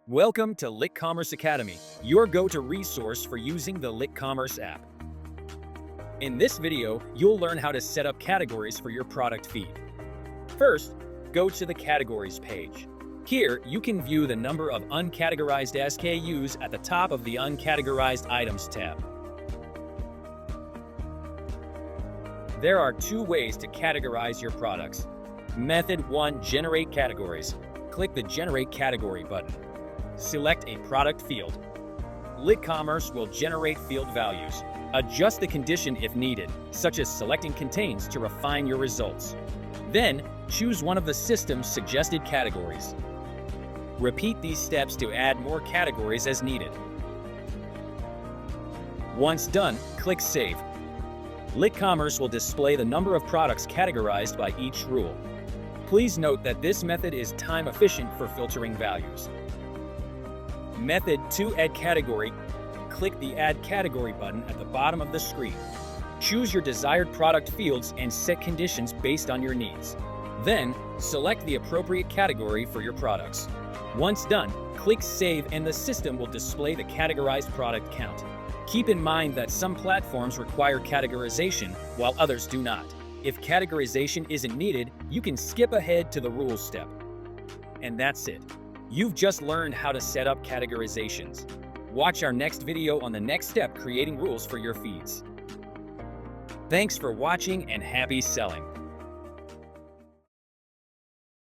Welcome to LitCommerce Academy, your go-to resource for using the LitCommerce app. In this video, you'll learn how to set up categories for your product feed. First, go to the Categories page. Here, you can view the number of uncategorized SKUs at the top of the Uncategorized Items tab. There are two ways to categorize your products. Method 1. Generate categories. Click the Generate Category button. Select a product field. LitCommerce will generate field values. Adjust the condition if needed, such as selecting contains to refine your results. Then, choose one of the system's suggested categories. Repeat these steps to add more categories as needed. Once done, click Save. LitCommerce will display the number of products categorized by each rule. Please note that this method is time efficient for filtering values. Method 2. Add category. Click the Add Category button at the bottom of the screen. Choose your desired product fields and set conditions based on your needs. Then, select the appropriate category for your products. Once done, click Save and the system will display the categorized product count. Keep in mind that some platforms require categorization while others do not. If categorization isn't needed, you can skip ahead to the rules step. And that's it. You've just learned how to set up categorizations. Watch our next video on the next step, creating rules for your feeds. Thanks for watching and happy selling.